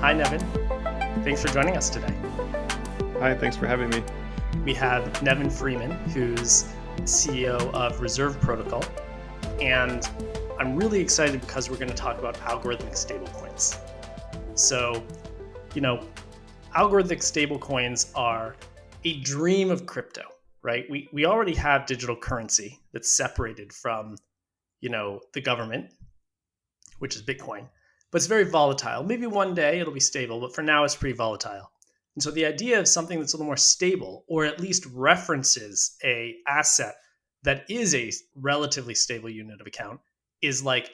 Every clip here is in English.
Hi, Nevin. Thanks for joining us today. Hi, thanks for having me. We have Nevin Freeman, who's CEO of Reserve Protocol. And I'm really excited because we're going to talk about algorithmic stablecoins. So, algorithmic stablecoins are a dream of crypto, right? We already have digital currency that's separated from, the government, which is Bitcoin, but it's very volatile. Maybe one day it'll be stable, but for now it's pretty volatile. And so the idea of something that's a little more stable, or at least references a asset that is a relatively stable unit of account, is like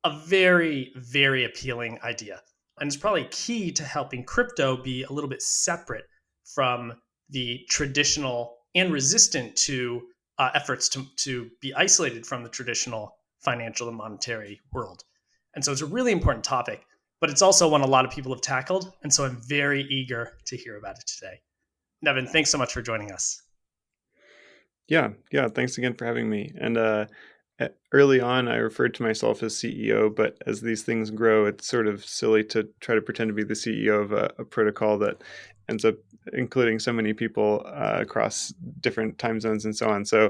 a very, very appealing idea. And it's probably key to helping crypto be a little bit separate from the traditional and resistant to efforts to be isolated from the traditional financial and monetary world. And so it's a really important topic, but it's also one a lot of people have tackled. And so I'm very eager to hear about it today. Nevin, thanks so much for joining us. Yeah, thanks again for having me. And early on, I referred to myself as CEO, but as these things grow, it's sort of silly to try to pretend to be the CEO of a protocol that ends up including so many people across different time zones and so on. So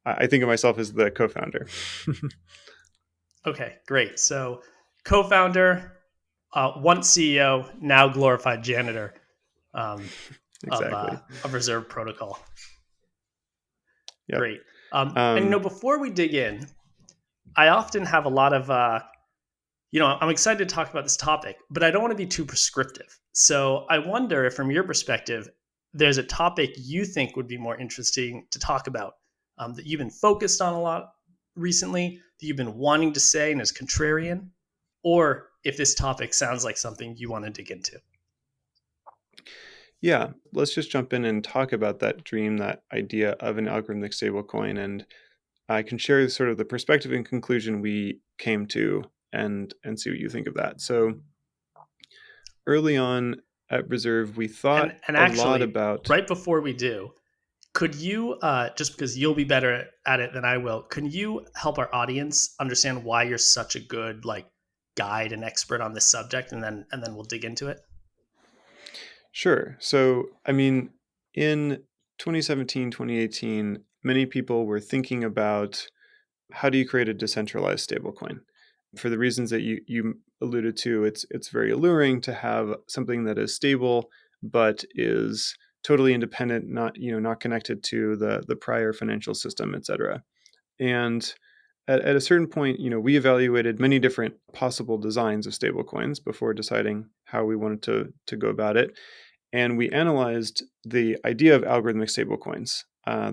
I think of myself as the co-founder. Okay, great. So, co-founder, once CEO, now glorified janitor um, Exactly. of Reserve Protocol. Yep. Great. And before we dig in, I often have a lot of I'm excited to talk about this topic, but I don't want to be too prescriptive. So I wonder if, from your perspective, there's a topic you think would be more interesting to talk about that you've been focused on a lot recently, that you've been wanting to say and is contrarian, or if this topic sounds like something you want to dig into. Yeah, let's just jump in and talk about that dream, that idea of an algorithmic stablecoin, and I can share sort of the perspective and conclusion we came to and see what you think of that. So early on at Reserve, we thought And a lot actually, about. right before we do, could you, just because you'll be better at it than I will, can you help our audience understand why you're such a good guide and expert on this subject, and then we'll dig into it? Sure. So, I mean, in 2017, 2018, many people were thinking about how do you create a decentralized stablecoin? For the reasons that you alluded to, it's very alluring to have something that is stable but is totally independent, not connected to the prior financial system, et cetera. And at a certain point, we evaluated many different possible designs of stablecoins before deciding how we wanted to go about it. And we analyzed the idea of algorithmic stablecoins.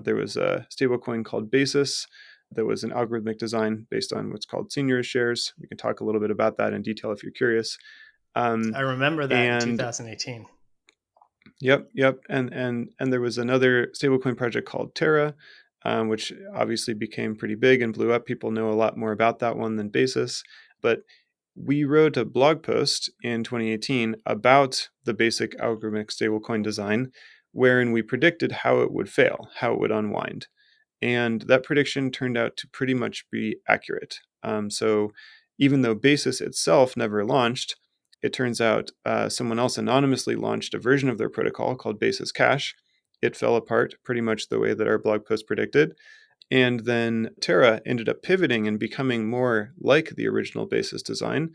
There was a stablecoin called Basis that was an algorithmic design based on what's called senior shares. We can talk a little bit about that in detail if you're curious. I remember that in And 2018. yep. And there was another stablecoin project called Terra, which obviously became pretty big and blew up. People know a lot more about that one than Basis. But we wrote a blog post in 2018 about the basic algorithmic stablecoin design, wherein we predicted how it would fail, how it would unwind. And that prediction turned out to pretty much be accurate. So even though Basis itself never launched, it turns out someone else anonymously launched a version of their protocol called Basis Cash. It fell apart pretty much the way that our blog post predicted. And then Terra ended up pivoting and becoming more like the original Basis design,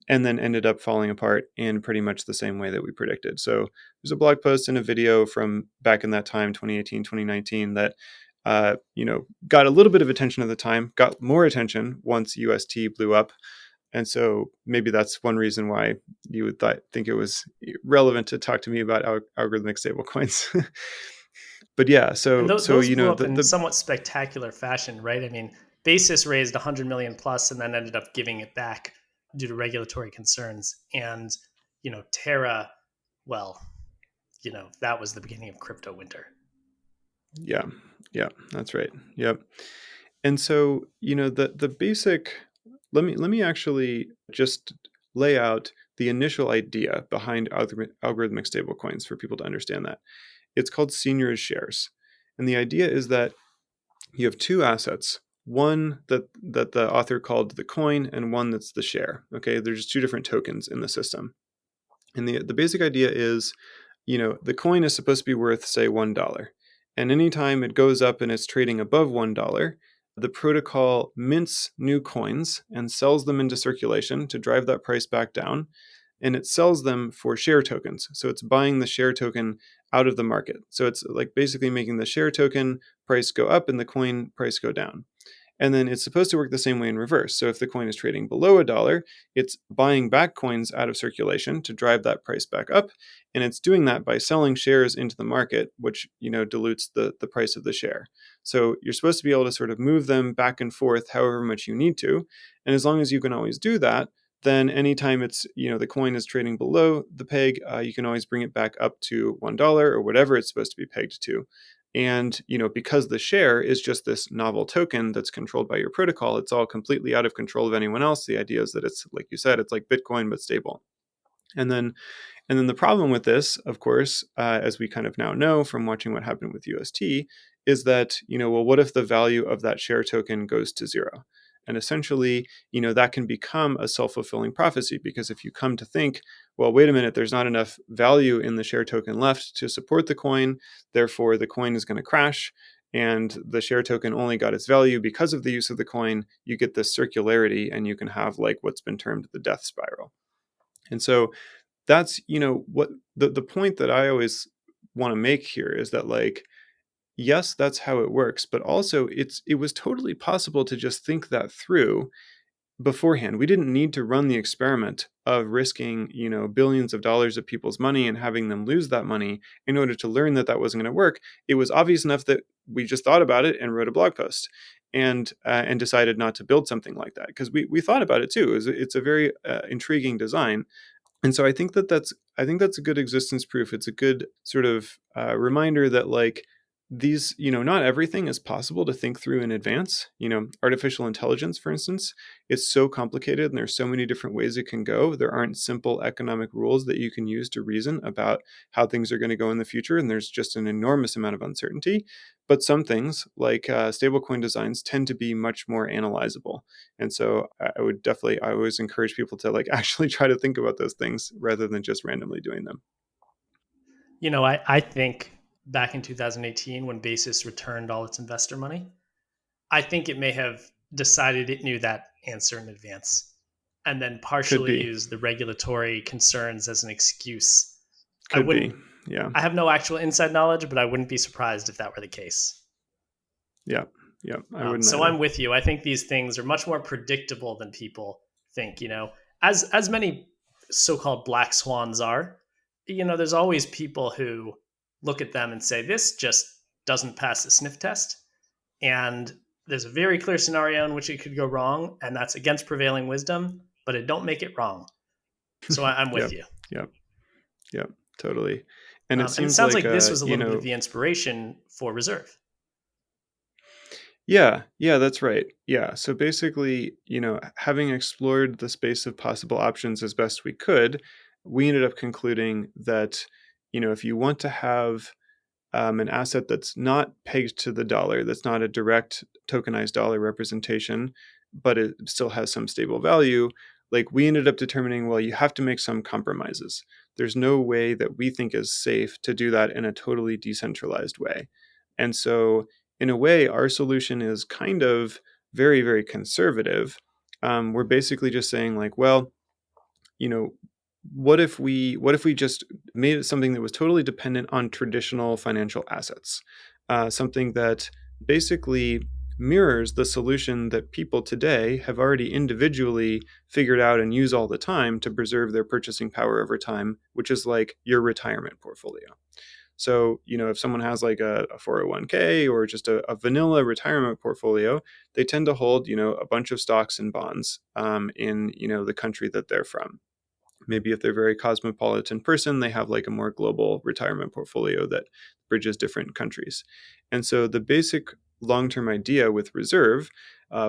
and then ended up falling apart in pretty much the same way that we predicted. So there's a blog post and a video from back in that time, 2018, 2019, that got a little bit of attention at the time, got more attention once UST blew up. And so maybe that's one reason why you would think it was relevant to talk to me about algorithmic stablecoins. But yeah, And so those blew up in the somewhat spectacular fashion, right? I mean, Basis raised 100 million plus and then ended up giving it back due to regulatory concerns. And, Terra, well, that was the beginning of crypto winter. yeah, that's right. Yep. And so, the basic, let me actually just lay out the initial idea behind algorithmic stablecoins for people to understand that. It's called senior shares. And the idea is that you have two assets, one that the author called the coin and one that's the share. Okay, there's just two different tokens in the system. And the basic idea is, the coin is supposed to be worth, say, $1. And anytime it goes up and it's trading above $1, the protocol mints new coins and sells them into circulation to drive that price back down. And it sells them for share tokens. So it's buying the share token out of the market. So it's like basically making the share token price go up and the coin price go down. And then it's supposed to work the same way in reverse. So if the coin is trading below $1, it's buying back coins out of circulation to drive that price back up. And it's doing that by selling shares into the market, which, dilutes the price of the share. So you're supposed to be able to sort of move them back and forth however much you need to. And as long as you can always do that, then anytime it's, the coin is trading below the peg, you can always bring it back up to $1 or whatever it's supposed to be pegged to. And, because the share is just this novel token that's controlled by your protocol, it's all completely out of control of anyone else. The idea is that it's, like you said, it's like Bitcoin, but stable. And then the problem with this, of course, as we kind of now know from watching what happened with UST, is that, well, what if the value of that share token goes to zero? And essentially, that can become a self-fulfilling prophecy, because if you come to think, well, wait a minute, there's not enough value in the share token left to support the coin, therefore the coin is going to crash, and the share token only got its value because of the use of the coin, you get this circularity and you can have like what's been termed the death spiral. And so that's, what the point that I always want to make here is that, like, yes, that's how it works, but also it was totally possible to just think that through beforehand. We didn't need to run the experiment of risking, billions of dollars of people's money and having them lose that money in order to learn that that wasn't going to work. It was obvious enough that we just thought about it and wrote a blog post and decided not to build something like that, because we thought about it too. It's a very intriguing design. And so I think that's a good existence proof. It's a good sort of reminder that, like, these, not everything is possible to think through in advance. Artificial intelligence, for instance, it's so complicated and there's so many different ways it can go. There aren't simple economic rules that you can use to reason about how things are going to go in the future. And there's just an enormous amount of uncertainty. But some things, like stablecoin designs, tend to be much more analyzable. And so I always encourage people to, like, actually try to think about those things rather than just randomly doing them. I think back in 2018, when Basis returned all its investor money, I think it may have decided it knew that answer in advance and then Could partially be, used the regulatory concerns as an excuse. I could wouldn't, be. Yeah. I have no actual inside knowledge, but I wouldn't be surprised if that were the case. Yeah. Yeah. I wouldn't So either. I'm with you. I think these things are much more predictable than people think. As many so-called black swans are. There's always people who look at them and say this just doesn't pass the sniff test, and there's a very clear scenario in which it could go wrong, and that's against prevailing wisdom. But it don't make it wrong. So I'm with Yep. you. Yep. Yep. Totally. And it And it seems sounds like, like this was a little bit of the inspiration for Reserve. yeah, yeah, that's right. Yeah. So basically, having explored the space of possible options as best we could, we ended up concluding that, if you want to have an asset that's not pegged to the dollar, that's not a direct tokenized dollar representation, but it still has some stable value, like, we ended up determining, well, you have to make some compromises. There's no way that we think is safe to do that in a totally decentralized way. And so, in a way, our solution is kind of very, very conservative. We're basically just saying, like, well, you know, what if we just made it something that was totally dependent on traditional financial assets, something that basically mirrors the solution that people today have already individually figured out and use all the time to preserve their purchasing power over time, which is like your retirement portfolio. So, if someone has like a 401k or just a vanilla retirement portfolio, they tend to hold, a bunch of stocks and bonds in, the country that they're from. Maybe if they're a very cosmopolitan person, they have like a more global retirement portfolio that bridges different countries. And so the basic long-term idea with Reserve,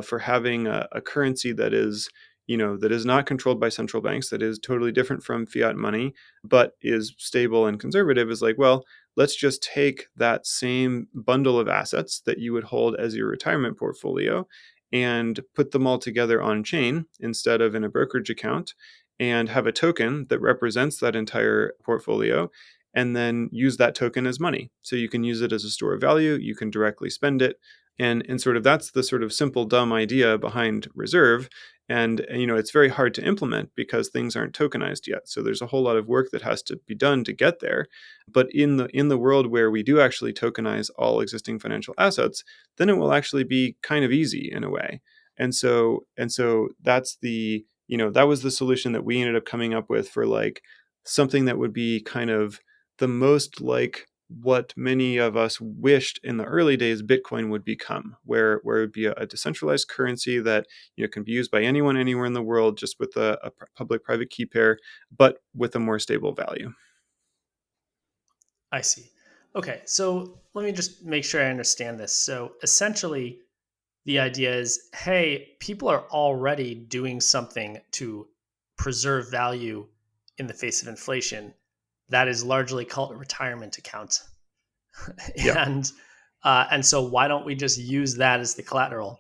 for having a currency that is, that is not controlled by central banks, that is totally different from fiat money, but is stable and conservative, is like, well, let's just take that same bundle of assets that you would hold as your retirement portfolio and put them all together on chain instead of in a brokerage account, and have a token that represents that entire portfolio, and then use that token as money. So you can use it as a store of value, you can directly spend it. And sort of that's the sort of simple, dumb idea behind Reserve. And it's very hard to implement because things aren't tokenized yet. So there's a whole lot of work that has to be done to get there. But in the world where we do actually tokenize all existing financial assets, then it will actually be kind of easy in a way. And so that's that was the solution that we ended up coming up with for like something that would be kind of the most like what many of us wished in the early days Bitcoin would become, where it would be a decentralized currency that can be used by anyone anywhere in the world, just with a public-private key pair, but with a more stable value. I see. Okay, so let me just make sure I understand this. So essentially, the idea is, hey, people are already doing something to preserve value in the face of inflation. That is largely called a retirement account. Yeah, and and so why don't we just use that as the collateral?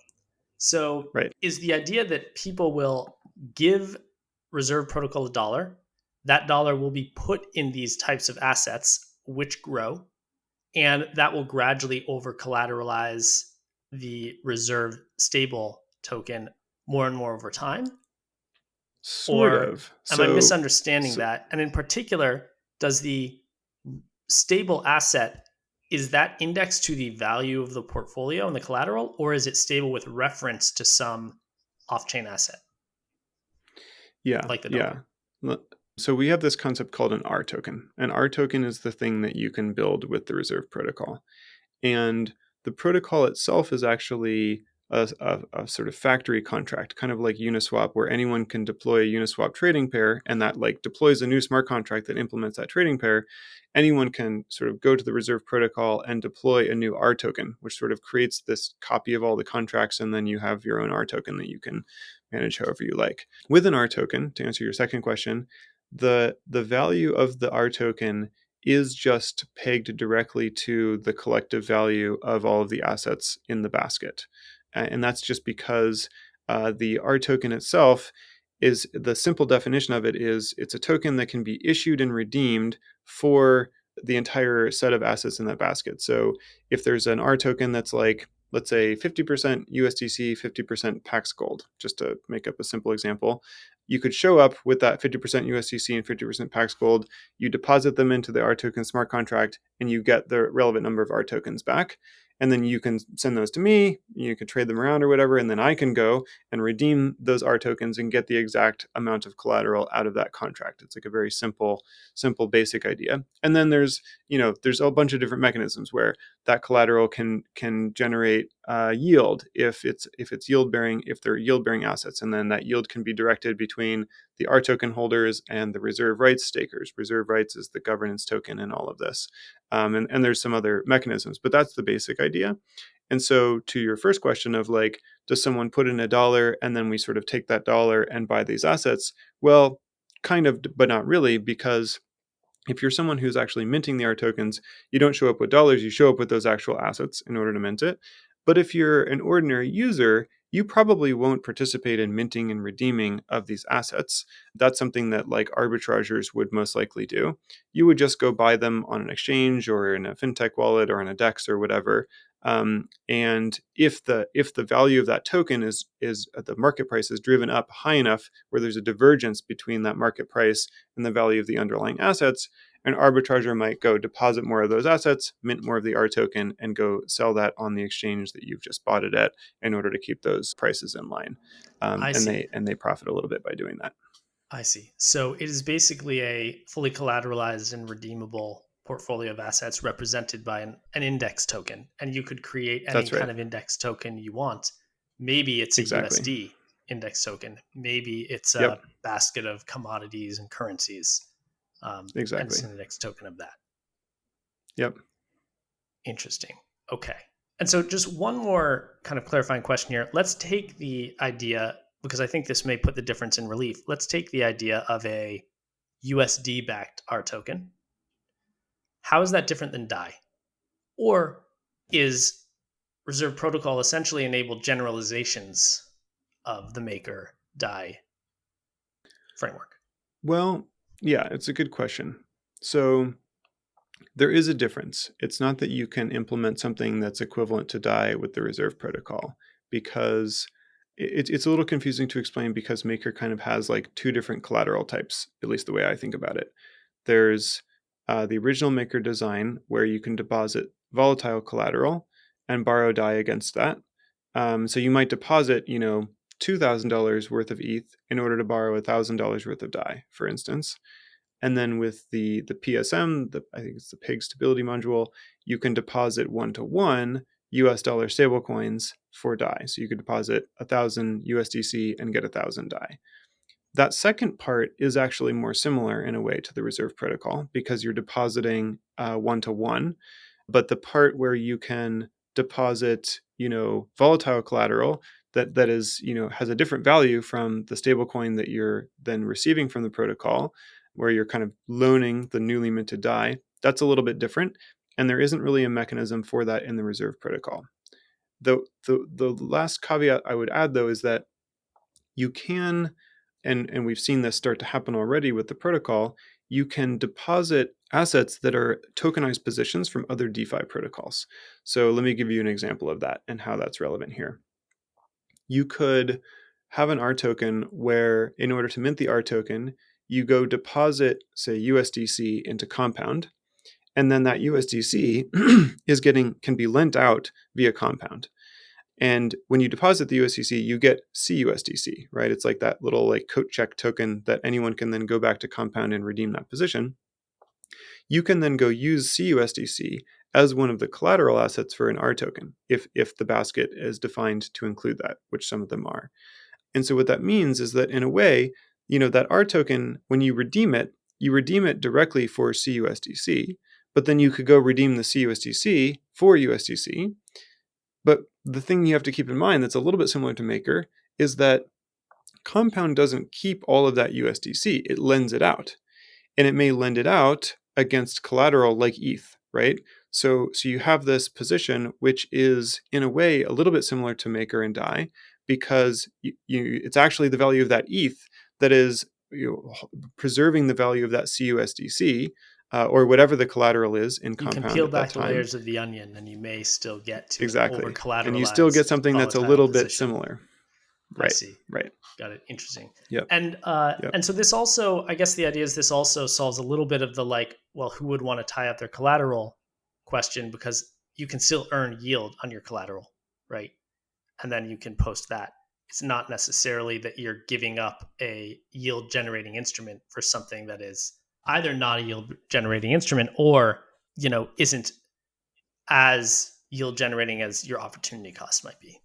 So right. is the idea that people will give Reserve Protocol a dollar, that dollar will be put in these types of assets which grow, and that will gradually over collateralize the reserve stable token more and more over time? Sort Or of. am I So, misunderstanding so that? And in particular, does the stable asset, is that indexed to the value of the portfolio and the collateral, or is it stable with reference to some off-chain asset yeah, like the yeah. dollar? So we have this concept called an R token. An R token is the thing that you can build with the Reserve Protocol. And the protocol itself is actually a sort of factory contract, kind of like Uniswap, where anyone can deploy a Uniswap trading pair, and that like deploys a new smart contract that implements that trading pair. Anyone can sort of go to the Reserve Protocol and deploy a new R token, which sort of creates this copy of all the contracts, and then you have your own R token that you can manage however you like. With an R token, to answer your second question, the value of the R token is just pegged directly to the collective value of all of the assets in the basket. And that's just because the R token itself is the simple definition of it is it's a token that can be issued and redeemed for the entire set of assets in that basket. So if there's an R token that's like, let's say 50% USDC, 50% Pax Gold, just to make up a simple example, you could show up with that 50% USDC and 50% Pax Gold. You deposit them into the R token smart contract, and you get the relevant number of R tokens back. And then you can send those to me, you can trade them around or whatever, and then I can go and redeem those R tokens and get the exact amount of collateral out of that contract. It's like a very simple basic idea. And then there's a bunch of different mechanisms where that collateral can generate yield if it's yield bearing, if they're yield bearing assets, and then that yield can be directed between the R token holders and the reserve rights stakers. Reserve rights is the governance token in all of this, and there's some other mechanisms, but that's the basic idea. And so to your first question of like, does someone put in a dollar and then we sort of take that dollar and buy these assets? Well, kind of, but not really, because if you're someone who's actually minting the R tokens, you don't show up with dollars, you show up with those actual assets in order to mint it. But if you're an ordinary user, you probably won't participate in minting and redeeming of these assets. That's something that like arbitrageurs would most likely do. You would just go buy them on an exchange or in a fintech wallet or in a DEX or whatever. And if the value of that token is the market price is driven up high enough where there's a divergence between that market price and the value of the underlying assets, an arbitrager might go deposit more of those assets, mint more of the R token, and go sell that on the exchange that you've just bought it at in order to keep those prices in line. I And see. they profit a little bit by doing that. I see. So it is basically a fully collateralized and redeemable portfolio of assets represented by an index token. And you could create any That's right. kind of index token you want. Maybe it's a Exactly. USD index token. Maybe it's Yep. a basket of commodities and currencies, and it's Exactly. an index token of that. Yep. Interesting. Okay. And so, just one more kind of clarifying question here. Let's take the idea, because I think this may put the difference in relief. Let's take the idea of a USD backed R token. How is that different than DAI? Or is Reserve Protocol essentially enabled generalizations of the Maker DAI framework? Well, yeah, it's a good question. So there is a difference. It's not that you can implement something that's equivalent to DAI with the reserve protocol, because it's a little confusing to explain, because Maker kind of has like two different collateral types, at least the way I think about it. There's the original Maker design, where you can deposit volatile collateral and borrow DAI against that. So you might deposit, $2,000 worth of ETH in order to borrow $1,000 worth of DAI, for instance. And then with the PSM, I think it's the PIG stability module, you can deposit one-to-one US dollar stablecoins for DAI. So you could deposit 1,000 USDC and get 1,000 DAI. That second part is actually more similar in a way to the reserve protocol, because you're depositing one-to-one. But the part where you can deposit, volatile collateral that is, has a different value from the stablecoin that you're then receiving from the protocol, where you're kind of loaning the newly minted DAI, that's a little bit different. And there isn't really a mechanism for that in the reserve protocol. The last caveat I would add, though, is that you can, and we've seen this start to happen already with the protocol, you can deposit assets that are tokenized positions from other DeFi protocols. So let me give you an example of that and how that's relevant here. You could have an R token where, in order to mint the R token, you go deposit, say, USDC into Compound, and then that USDC can be lent out via Compound. And when you deposit the USDC, you get CUSDC, right? It's like that little coat check token that anyone can then go back to Compound and redeem that position. You can then go use CUSDC as one of the collateral assets for an R token, if the basket is defined to include that, which some of them are. And so what that means is that, in a way, that R token, when you redeem it directly for CUSDC, but then you could go redeem the CUSDC for USDC. But the thing you have to keep in mind that's a little bit similar to Maker is that Compound doesn't keep all of that USDC. It lends it out. And it may lend it out against collateral like ETH, right? So you have this position, which is, in a way, a little bit similar to Maker and DAI, because it's actually the value of that ETH that is preserving the value of that CUSDC, or whatever the collateral is in You can Compound peel at that back the time. layers of the onion and you may still get to an over Exactly. And you still get collateralized something that's a volatile little bit position. similar. I Right. see. Right. Got it. Interesting. Yep. And Yep. and so this also, I guess the idea is this also solves a little bit of the well, who would want to tie up their collateral question, because you can still earn yield on your collateral, right? And then you can post that. It's not necessarily that you're giving up a yield generating instrument for something that is either not a yield generating instrument or, isn't as yield generating as your opportunity cost might be.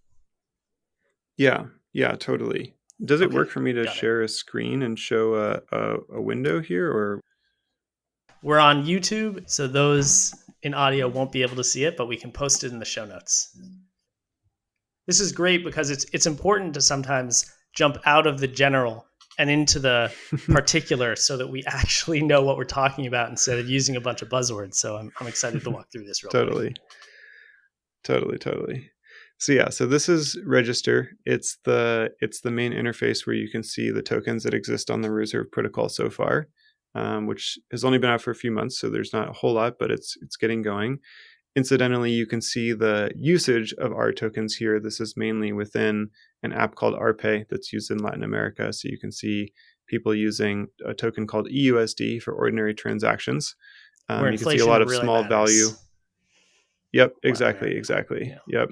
Yeah. Yeah, totally. Does it work for me to got it. share a screen and show a window here, or? We're on YouTube, so those in audio won't be able to see it, but we can post it in the show notes. This is great because it's important to sometimes jump out of the general and into the particular so that we actually know what we're talking about instead of using a bunch of buzzwords. So I'm excited to walk through this real quick. Totally. So yeah, so this is Register. It's the main interface where you can see the tokens that exist on the Reserve protocol so far, which has only been out for a few months, so there's not a whole lot, but it's getting going. Incidentally, you can see the usage of R tokens here. This is mainly within an app called RPay that's used in Latin America. So you can see people using a token called EUSD for ordinary transactions. Where you can see a lot of really small matters. value. Yep, Latin exactly. Yeah. Yep.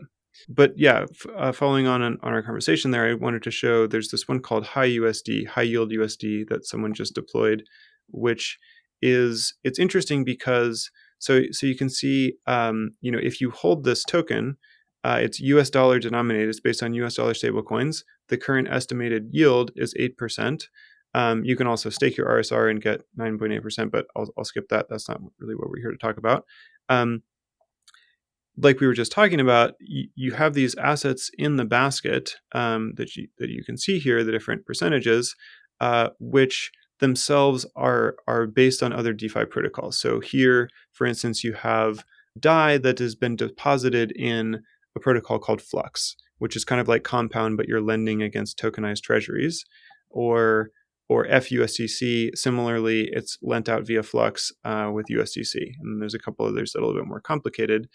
But yeah, following on our conversation there, I wanted to show there's this one called High USD, High Yield USD, that someone just deployed, which it's interesting because so you can see, if you hold this token, it's US dollar denominated. It's based on US dollar stablecoins. The current estimated yield is 8%. You can also stake your RSR and get 9.8%, but I'll skip that. That's not really what we're here to talk about. Like we were just talking about, you have these assets in the basket that you can see here, the different percentages, which themselves are based on other DeFi protocols. So here, for instance, you have DAI that has been deposited in a protocol called Flux, which is kind of like Compound, but you're lending against tokenized treasuries. Or or FUSDC. Similarly, it's lent out via Flux with USDC. And there's a couple others that are a little bit more complicated.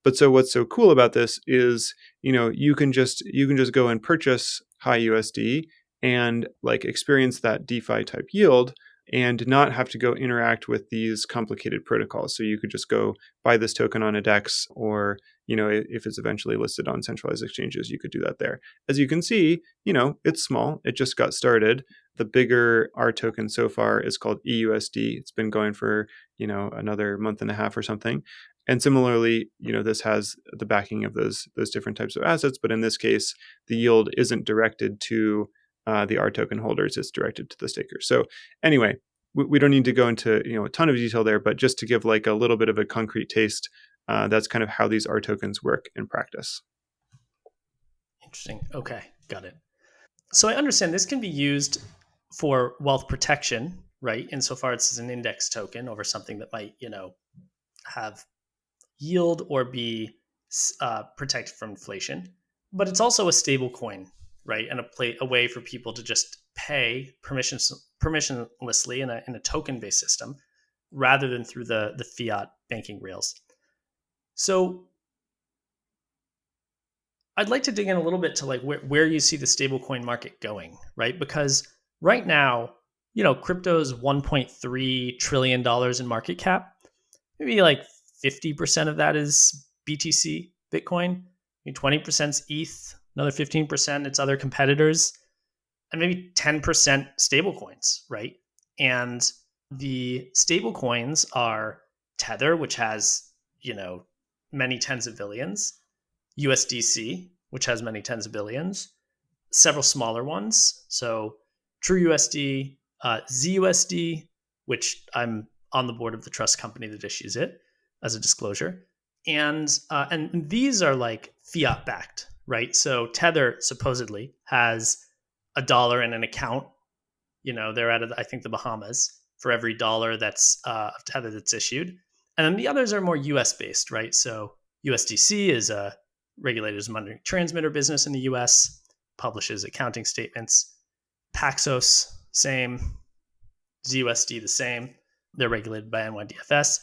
But so what's so cool about this is, you can just go and purchase high USD and like experience that DeFi type yield and not have to go interact with these complicated protocols. So you could just go buy this token on a DEX, or if it's eventually listed on centralized exchanges, you could do that there. As you can see, it's small. It just got started. The bigger R token so far is called EUSD. It's been going for, another month and a half or something. And similarly, this has the backing of those different types of assets. But in this case, the yield isn't directed to the R token holders. It's directed to the stakers. So anyway, we don't need to go into a ton of detail there, but just to give like a little bit of a concrete taste, that's kind of how these R tokens work in practice. Interesting. Okay, got it. So I understand this can be used for wealth protection, right? Insofar as an index token over something that might, have yield or be protected from inflation. But it's also a stable coin, right? And a way for people to just pay permissionlessly in a token-based system rather than through the fiat banking rails. So I'd like to dig in a little bit to like where you see the stablecoin market going, right? Because right now, crypto's $1.3 trillion in market cap. Maybe like 50% of that is BTC, Bitcoin. Maybe 20% is ETH, another 15% it's other competitors, and maybe 10% stablecoins, right? And the stablecoins are Tether, which has, many tens of billions, USDC, which has many tens of billions, several smaller ones. So TrueUSD, ZUSD, which I'm on the board of the trust company that issues it as a disclosure. And these are like fiat backed, right? So Tether supposedly has $1 in an account. They're out of, I think, the Bahamas for every dollar that's of Tether that's issued. And then the others are more US based, right? So USDC is a regulated money transmitter business in the US, publishes accounting statements. Paxos, same. ZUSD, the same. They're regulated by NYDFS.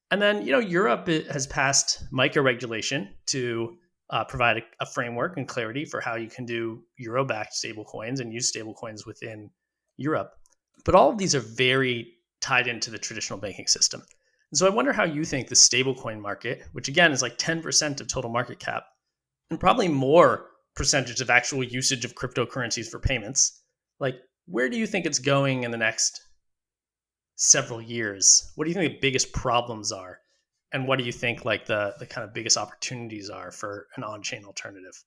And then, Europe has passed MiCA regulation to provide a framework and clarity for how you can do euro-backed stablecoins and use stablecoins within Europe. But all of these are very tied into the traditional banking system. And so I wonder how you think the stablecoin market, which again is like 10% of total market cap, and probably more percentage of actual usage of cryptocurrencies for payments, like where do you think it's going in the next several years? What do you think the biggest problems are? And what do you think like the kind of biggest opportunities are for an on-chain alternative?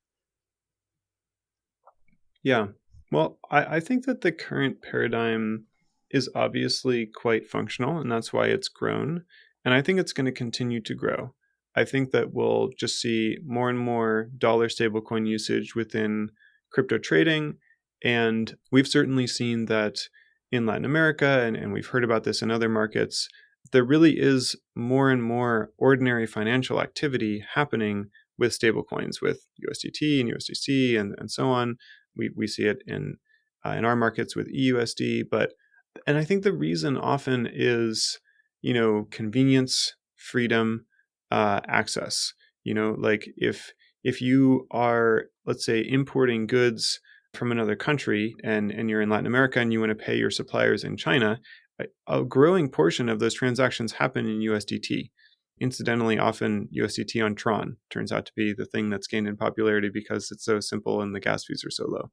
Yeah. Well, I think that the current paradigm is obviously quite functional, and that's why it's grown. And I think it's going to continue to grow. I think that we'll just see more and more dollar stablecoin usage within crypto trading. And we've certainly seen that in Latin America, and we've heard about this in other markets. There really is more and more ordinary financial activity happening with stablecoins, with USDT and USDC and so on. We see it in our markets with EUSD, and I think the reason often is convenience, freedom, access. Like if you are, let's say, importing goods from another country and you're in Latin America and you want to pay your suppliers in China, a growing portion of those transactions happen in USDT. Incidentally, often USDT on Tron turns out to be the thing that's gained in popularity because it's so simple and the gas fees are so low.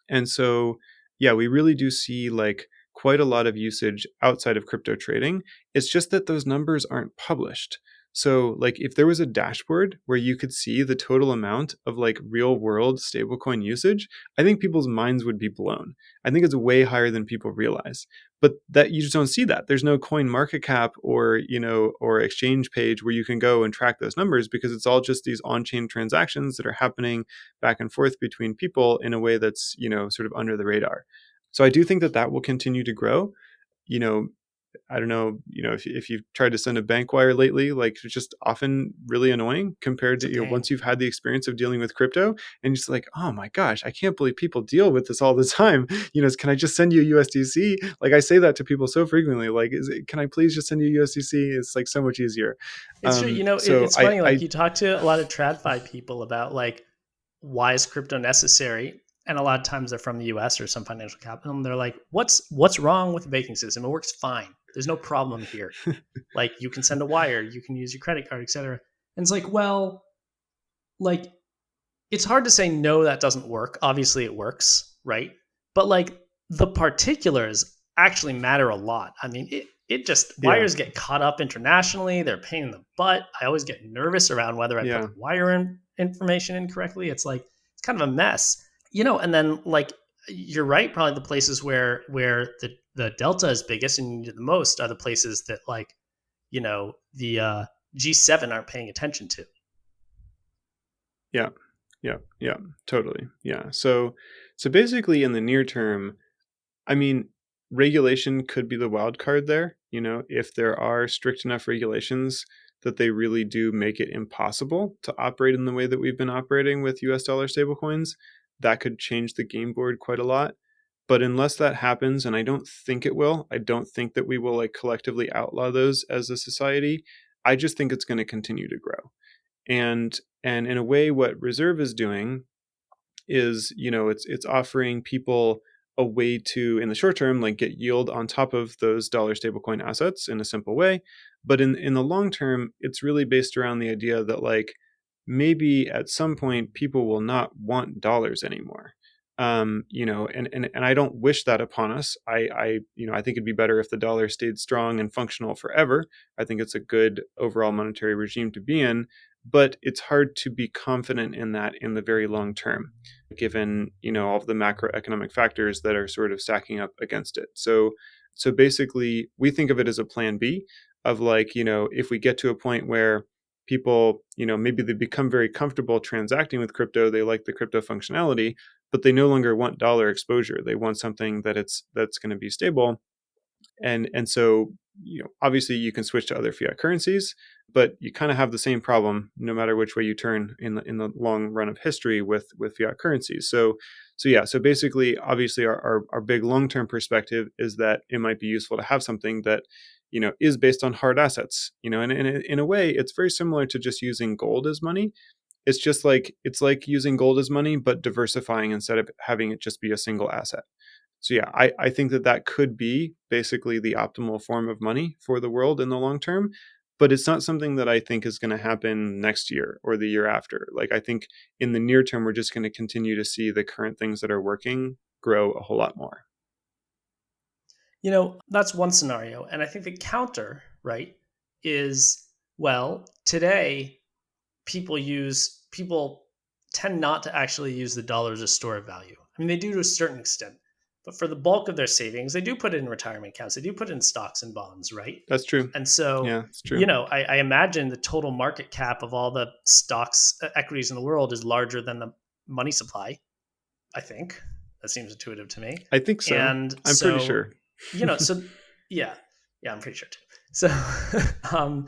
And so, yeah, we really do see like quite a lot of usage outside of crypto trading. It's just that those numbers aren't published. So like if there was a dashboard where you could see the total amount of like real world stablecoin usage, I think people's minds would be blown. I think it's way higher than people realize. But that you just don't see that. There's no coin market cap or exchange page where you can go and track those numbers because it's all just these on-chain transactions that are happening back and forth between people in a way that's, sort of under the radar. So I do think that will continue to grow. I don't know, if you've tried to send a bank wire lately, like it's just often really annoying compared It's a to, pain. once you've had the experience of dealing with crypto and just like, oh my gosh, I can't believe people deal with this all the time. Can I just send you USDC? Like I say that to people so frequently, like, can I please just send you USDC? It's like so much easier. It's true. So It's I, funny. Like I, you talk to a lot of TradFi people about like why is crypto necessary, and a lot of times they're from the U.S. or some financial capital, and they're like, what's wrong with the banking system? It works fine. There's no problem here. Like you can send a wire, you can use your credit card, etc. And it's like, well, like it's hard to say no, that doesn't work. Obviously, it works, right? But like the particulars actually matter a lot. I mean, it just yeah, wires get caught up internationally. They're a pain in the butt. I always get nervous around whether I put yeah, the wire information incorrectly. It's like it's kind of a mess, And then like you're right. Probably the places where the delta is biggest and you need it the most are the places that like the G7 aren't paying attention to. yeah, yeah, yeah, totally. Yeah. So basically in the near term, I mean, regulation could be the wild card there. If there are strict enough regulations that they really do make it impossible to operate in the way that we've been operating with US dollar stablecoins, that could change the game board quite a lot. But unless that happens, and I don't think it will, I don't think that we will like collectively outlaw those as a society. I just think it's going to continue to grow. And in a way, what Reserve is doing is, it's offering people a way to, in the short term, like get yield on top of those dollar stablecoin assets in a simple way. But in the long term, it's really based around the idea that like maybe at some point people will not want dollars anymore. And I don't wish that upon us. I think it'd be better if the dollar stayed strong and functional forever. I think it's a good overall monetary regime to be in, but it's hard to be confident in that in the very long term, given all of the macroeconomic factors that are sort of stacking up against it. So basically, we think of it as a plan B of like, if we get to a point where people, maybe they become very comfortable transacting with crypto, they like the crypto functionality, but they no longer want dollar exposure. They want something that's going to be stable. And so, obviously you can switch to other fiat currencies, but you kind of have the same problem no matter which way you turn in the long run of history with fiat currencies. So basically, obviously our big long-term perspective is that it might be useful to have something that is based on hard assets, and in a way it's very similar to just using gold as money. It's like using gold as money but diversifying instead of having it just be a single asset. So yeah, I think that could be basically the optimal form of money for the world in the long term, but it's not something that I think is going to happen next year or the year after. Like I think in the near term, we're just going to continue to see the current things that are working grow a whole lot more. That's one scenario. And I think the counter, right, is well, today people tend not to actually use the dollar as a store of value. I mean, they do to a certain extent, but for the bulk of their savings, they do put it in retirement accounts. They do put it in stocks and bonds, right? That's true. And so, Yeah, it's true. I imagine the total market cap of all the stocks, equities in the world is larger than the money supply. I think that seems intuitive to me. I think so. And I'm pretty so, sure. so yeah, yeah, I'm pretty sure too. So, um,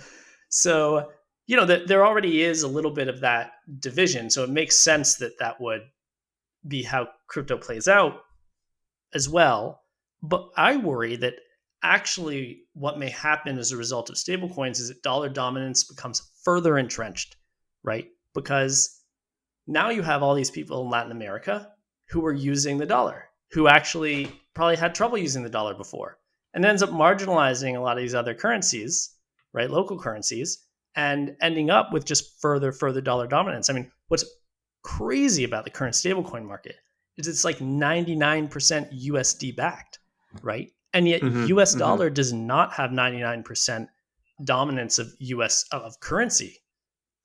so that there already is a little bit of that division. So it makes sense that that would be how crypto plays out as well. But I worry that actually what may happen as a result of stablecoins is that dollar dominance becomes further entrenched, right? Because now you have all these people in Latin America who are using the dollar, who actually probably had trouble using the dollar before, and ends up marginalizing a lot of these other currencies, right? Local currencies, and ending up with just further dollar dominance. I mean, what's crazy about the current stablecoin market is it's like 99% USD backed, right? And yet Hmm. US Hmm. dollar does not have 99% dominance of US of currency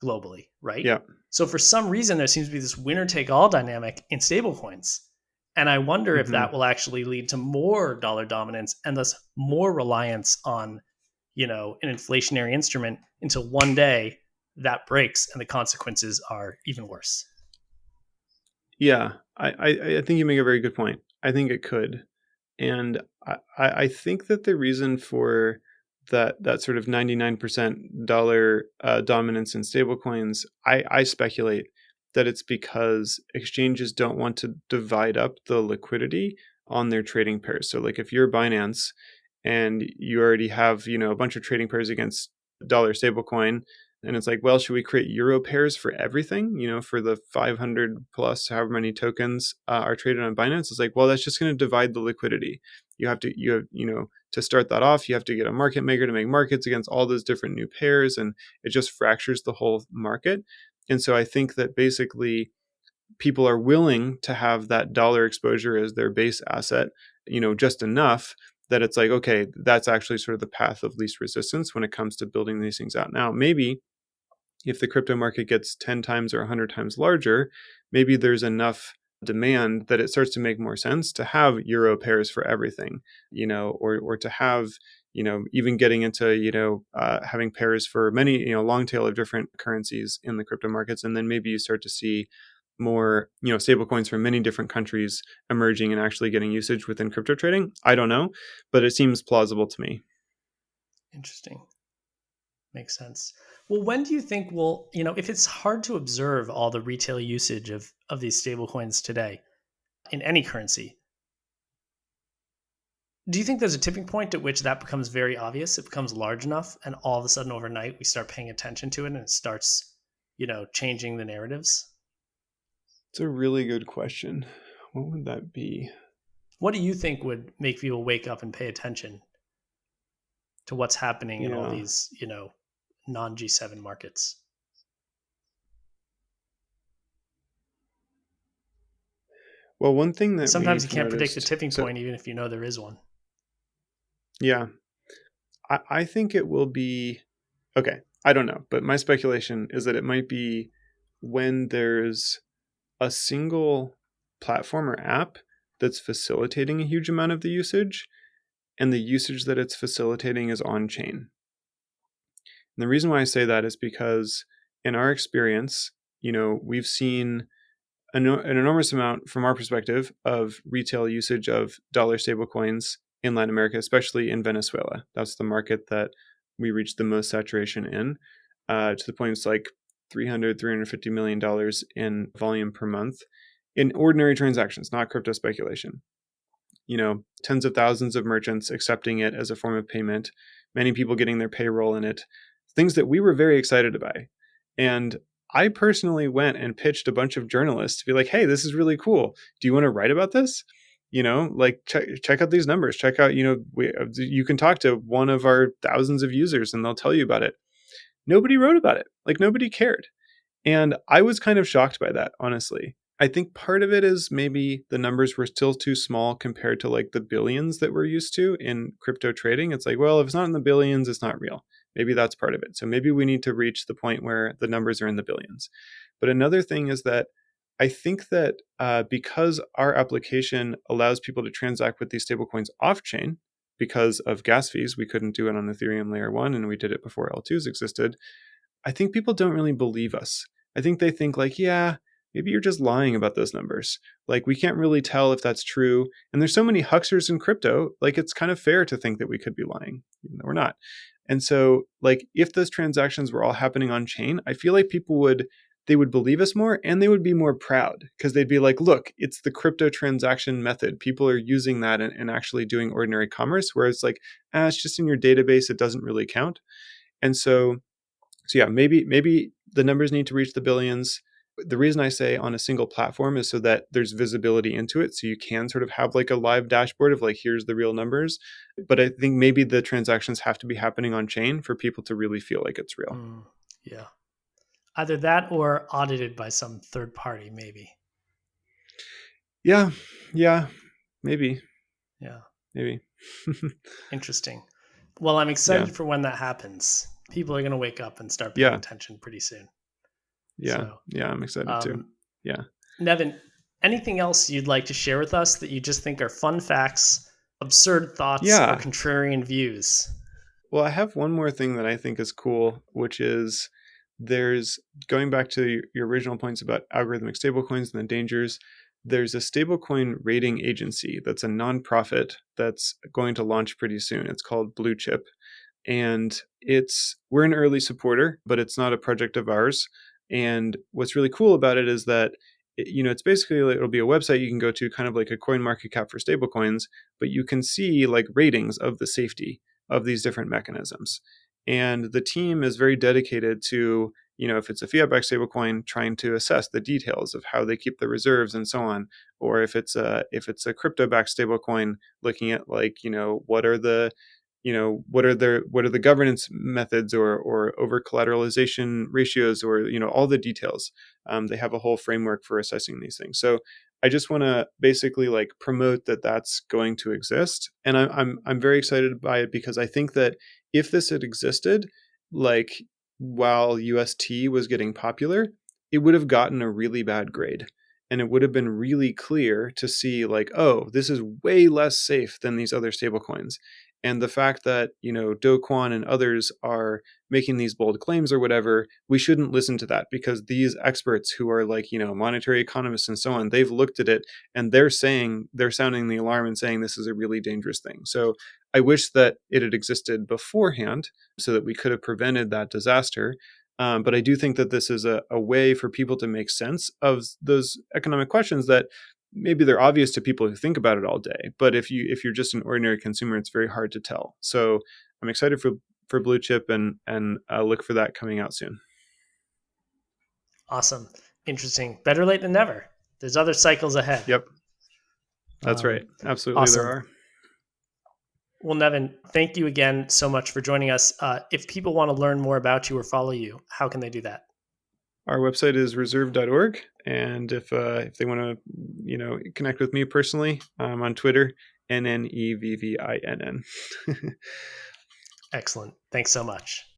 globally, right? Yeah. So for some reason, there seems to be this winner take all dynamic in stablecoins. And I wonder if Hmm. that will actually lead to more dollar dominance and thus more reliance on, an inflationary instrument until one day that breaks and the consequences are even worse. Yeah. I think you make a very good point. I think it could. And I think that the reason for that sort of 99% dollar dominance in stablecoins, I speculate that it's because exchanges don't want to divide up the liquidity on their trading pairs. So like if you're Binance and you already have, a bunch of trading pairs against dollar stablecoin, and it's like, well, should we create euro pairs for everything, for the 500 plus however many tokens are traded on Binance? It's like, well, that's just going to divide the liquidity. To start that off, you have to get a market maker to make markets against all those different new pairs, and it just fractures the whole market. And so I think that basically people are willing to have that dollar exposure as their base asset, just enough that it's like, okay, that's actually sort of the path of least resistance when it comes to building these things out. Now, maybe if the crypto market gets 10 times or 100 times larger, maybe there's enough demand that it starts to make more sense to have euro pairs for everything, or to have, even getting into, having pairs for many, long tail of different currencies in the crypto markets. And then maybe you start to see more, stable coins from many different countries emerging and actually getting usage within crypto trading. I don't know, but it seems plausible to me. Interesting. Makes sense. Well, when do you think if it's hard to observe all the retail usage of these stablecoins today in any currency, do you think there's a tipping point at which that becomes very obvious? It becomes large enough, and all of a sudden overnight we start paying attention to it, and it starts, changing the narratives? It's a really good question. What would that be? What do you think would make people wake up and pay attention to what's happening in all Yeah. these, non G7 markets? Well, one thing And that sometimes you we've can't predict the noticed, tipping point, even if you know there is one. yeah, I think it will be, okay, I don't know, but my speculation is that it might be when there's a single platform or app that's facilitating a huge amount of the usage, and the usage that it's facilitating is on chain. And the reason why I say that is because in our experience, we've seen an enormous amount from our perspective of retail usage of dollar stablecoins in Latin America, especially in Venezuela. That's the market that we reached the most saturation in, to the point it's like $350 million in volume per month in ordinary transactions, not crypto speculation. Tens of thousands of merchants accepting it as a form of payment, many people getting their payroll in it, things that we were very excited about. And I personally went and pitched a bunch of journalists to be like, hey, this is really cool. Do you want to write about this? Like check out these numbers. Check out, you can talk to one of our thousands of users and they'll tell you about it. Nobody wrote about it. Like nobody cared. And I was kind of shocked by that, honestly. I think part of it is maybe the numbers were still too small compared to like the billions that we're used to in crypto trading. It's like, well, if it's not in the billions, it's not real. Maybe that's part of it. So maybe we need to reach the point where the numbers are in the billions. But another thing is that I think that because our application allows people to transact with these stablecoins off chain, because of gas fees, we couldn't do it on Ethereum layer 1, and we did it before L2s existed. I think people don't really believe us. I think they think like, yeah, maybe you're just lying about those numbers. Like we can't really tell if that's true. And there's so many hucksters in crypto, like it's kind of fair to think that we could be lying, even though we're not. And so like if those transactions were all happening on chain, I feel like they would believe us more and they would be more proud because they'd be like, look, it's the crypto transaction method. People are using that and actually doing ordinary commerce, where it's like, it's just in your database. It doesn't really count. And so yeah, maybe the numbers need to reach the billions. The reason I say on a single platform is so that there's visibility into it. So you can sort of have like a live dashboard of like, here's the real numbers. But I think maybe the transactions have to be happening on chain for people to really feel like it's real. Yeah. Either that or audited by some third party, maybe. Yeah. Yeah. Maybe. Yeah. Maybe. Interesting. Well, I'm excited Yeah. for when that happens. People are going to wake up and start paying Yeah. attention pretty soon. Yeah. So, Yeah. I'm excited too. Yeah. Nevin, anything else you'd like to share with us that you just think are fun facts, absurd thoughts, or Yeah. contrarian views? Well, I have one more thing that I think is cool, which is there's going back to your original points about algorithmic stablecoins and the dangers. there's a stablecoin rating agency that's a nonprofit that's going to launch pretty soon. It's called Blue Chip. And we're an early supporter, but it's not a project of ours. And what's really cool about it is that it's basically it'll be a website you can go to, kind of like a coin market cap for stablecoins, but you can see like ratings of the safety of these different mechanisms. And the team is very dedicated to, if it's a fiat-backed stablecoin, trying to assess the details of how they keep the reserves and so on, or if it's a crypto-backed stablecoin, looking at like, what are the governance methods or over collateralization ratios, or all the details. They have a whole framework for assessing these things. So I just want to basically like promote that that's going to exist, and I'm very excited by it, because I think that if this had existed, like while UST was getting popular, it would have gotten a really bad grade. And it would have been really clear to see like, oh, this is way less safe than these other stablecoins. And the fact that, Do Kwon and others are making these bold claims or whatever, we shouldn't listen to that, because these experts who are like, monetary economists and so on, they've looked at it and they're sounding the alarm and saying this is a really dangerous thing. So I wish that it had existed beforehand so that we could have prevented that disaster. But I do think that this is a way for people to make sense of those economic questions that maybe they're obvious to people who think about it all day, but if you're just an ordinary consumer, it's very hard to tell. So I'm excited for Blue Chip, and look for that coming out soon. Awesome. Interesting. Better late than never. There's other cycles ahead. Yep. That's right. Absolutely. Awesome. There are. Well, Nevin, thank you again so much for joining us. If people want to learn more about you or follow you, how can they do that? Our website is reserve.org. And if they want to, connect with me personally, I'm on Twitter, NNEVVINN. Excellent. Thanks so much.